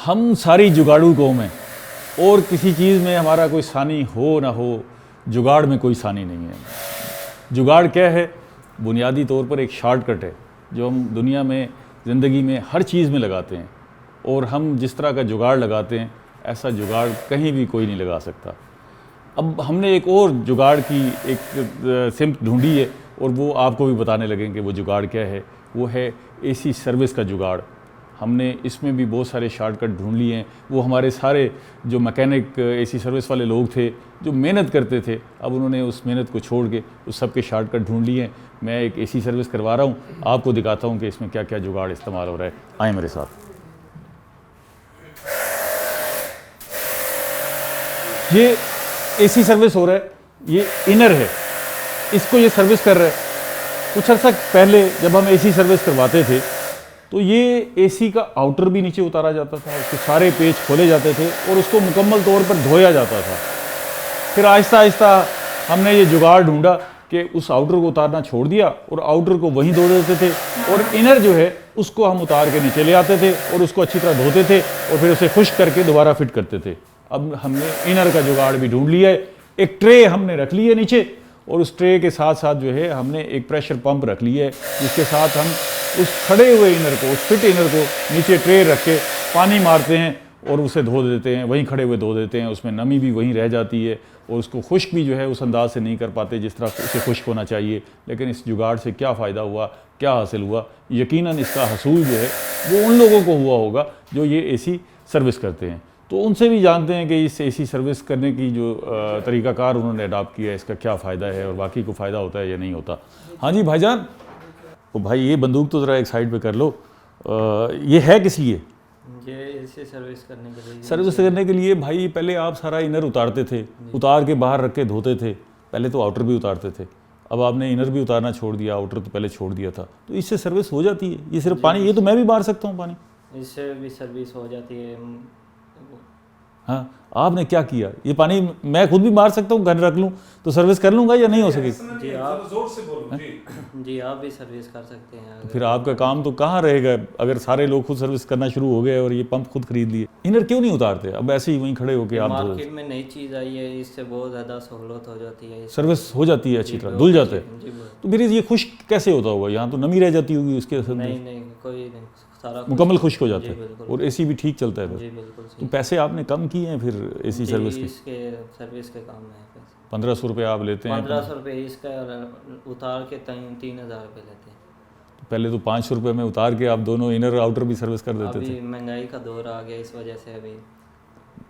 हम सारी जुगाड़ू कौम हैं और किसी चीज़ में हमारा कोई सानी हो ना हो, जुगाड़ में कोई सानी नहीं है। जुगाड़ क्या है? बुनियादी तौर पर एक शॉर्टकट है जो हम दुनिया में ज़िंदगी में हर चीज़ में लगाते हैं, और हम जिस तरह का जुगाड़ लगाते हैं ऐसा जुगाड़ कहीं भी कोई नहीं लगा सकता। अब हमने एक और जुगाड़ की एक सिमत ढूंढी है और वो आपको भी बताने लगेंगे वो जुगाड़ क्या है। वो है एसी सर्विस का जुगाड़। हमने इसमें भी बहुत सारे शॉर्टकट ढूंढ लिए हैं। वो हमारे सारे जो मैकेनिक एसी सर्विस वाले लोग थे जो मेहनत करते थे, अब उन्होंने उस मेहनत को छोड़ के उस सब के शॉर्टकट ढूंढ लिए हैं। मैं एक एसी सर्विस करवा रहा हूँ, आपको दिखाता हूँ कि इसमें क्या क्या जुगाड़ इस्तेमाल हो रहा है। आए मेरे साथ। ये एसी सर्विस हो रहा है, ये इनर है, इसको ये सर्विस कर रहा है। कुछ अर्सा पहले जब हम एसी सर्विस करवाते थे तो ये एसी का आउटर भी नीचे उतारा जाता था, उसके सारे पेच खोले जाते थे और उसको मुकम्मल तौर पर धोया जाता था। फिर आहिस्ता आहिस्ता हमने ये जुगाड़ ढूंढा कि उस आउटर को उतारना छोड़ दिया और आउटर को वहीं धो देते थे, और इनर जो है उसको हम उतार के नीचे ले आते थे और उसको अच्छी तरह धोते थे और फिर उसे खुश्क करके दोबारा फिट करते थे। अब हमने इनर का जुगाड़ भी ढूंढ लिया है। एक ट्रे हमने रख ली है नीचे, और उस ट्रे के साथ साथ जो है हमने एक प्रेशर पंप रख लिया है, जिसके साथ हम उस खड़े हुए इनर को, उस फिट इनर को नीचे ट्रे रख के पानी मारते हैं और उसे धो देते हैं, वहीं खड़े हुए धो देते हैं। उसमें नमी भी वहीं रह जाती है और उसको खुश्क भी जो है उस अंदाज से नहीं कर पाते जिस तरह उसे खुश्क होना चाहिए। लेकिन इस जुगाड़ से क्या फ़ायदा हुआ, क्या हासिल हुआ? यकीनन इसका हसूल जो है वो उन लोगों को हुआ होगा जो ये एसी सर्विस करते हैं। तो उनसे भी जानते हैं कि इस एसी सर्विस करने की जो तरीक़ाकार उन्होंने अडॉप्ट किया है, इसका क्या फ़ायदा है और बाकी को फ़ायदा होता है या नहीं होता। हाँ जी भाईजान, तो भाई ये बंदूक तो ज़रा एक साइड पे कर लो। ये है किस लिए? ये इसे सर्विस करने के लिए। सर्विस करने के लिए भाई पहले आप सारा इनर उतारते थे, उतार के बाहर रख के धोते थे। पहले तो आउटर भी उतारते थे, अब आपने इनर भी उतारना छोड़ दिया, आउटर तो पहले छोड़ दिया था। तो इससे सर्विस हो जाती है? ये सिर्फ पानी, ये तो मैं भी मार सकता हूँ पानी, इससे भी सर्विस हो जाती है। हाँ, आपने क्या किया? ये पानी मैं खुद भी मार सकता हूँ, घर रख लूँ तो सर्विस कर लूँगा या नहीं हो सकेगी? जी आप जोर से बोलो। जी आप भी सर्विस कर सकते हैं। तो फिर आपका काम तो कहाँ रहेगा अगर सारे लोग खुद सर्विस करना शुरू हो गए और ये पंप खुद खरीद लिए। इनर क्यों नहीं उतारते? अब ऐसे ही वहीं खड़े होके आप मार्केट में नई चीज़ आई है, इससे बहुत ज़्यादा सहूलत हो जाती है, सर्विस हो जाती है अच्छी तरह, धुल जाता है। तो फिर ये खुश्क कैसे होता होगा? यहाँ तो नमी रह जाती होगी उसके असर में। नहीं, कोई नहीं, सारा मुकम्मल खुश्क हो जाता है और एसी भी ठीक चलता है। जी बिल्कुल। तो पैसे आपने कम किए हैं फिर एसी सर्विस के? इसके सर्विस के काम में 1500 रुपये आप लेते हैं? 1500 रुपये इसका उतार के 3000 रुपये लेते हैं। पहले तो 500 रुपये में उतार के आप दोनों इनर आउटर भी सर्विस कर देते थे। अभी महंगाई का दौर आ गया, इस वजह से अभी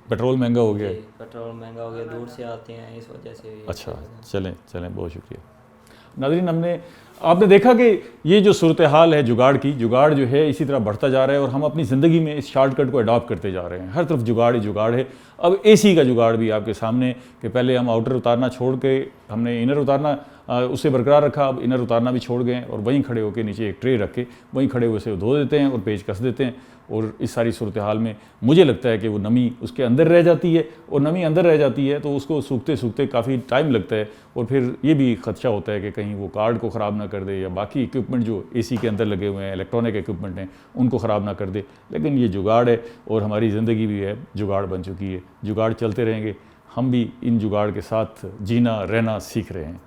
पेट्रोल महंगा हो गया। पेट्रोल महंगा हो गया, दूर से आते हैं इस वजह से। अच्छा, चलें, बहुत शुक्रिया। नाज़रीन, आपने देखा कि ये जो सूरत हाल है जुगाड़ की, जुगाड़ जो है इसी तरह बढ़ता जा रहा है और हम अपनी ज़िंदगी में इस शॉर्टकट को अडॉप्ट करते जा रहे हैं। हर तरफ जुगाड़ ही जुगाड़ है। अब एसी का जुगाड़ भी आपके सामने कि पहले हम आउटर उतारना छोड़ के हमने इनर उतारना उसे बरकरार रखा, अब इनर उतारना भी छोड़ गए और वहीं खड़े होकर नीचे एक ट्रे रख के वहीं खड़े हुए से धो देते हैं और पेच कस देते हैं। और इस सारी सूरत हाल में मुझे लगता है कि वो नमी उसके अंदर रह जाती है, और नमी अंदर रह जाती है तो उसको सूखते सूखते काफ़ी टाइम लगता है, और फिर ये भी खदशा होता है कि कहीं वो कार्ड को ख़राब ना कर दे या बाकी इक्विपमेंट जो एसी के अंदर लगे हुए हैं, इलेक्ट्रॉनिक इक्विपमेंट हैं, उनको ख़राब ना कर दे। लेकिन ये जुगाड़ है और हमारी ज़िंदगी भी है जुगाड़ बन चुकी है। जुगाड़ चलते रहेंगे, हम भी इन जुगाड़ के साथ जीना रहना सीख रहे हैं।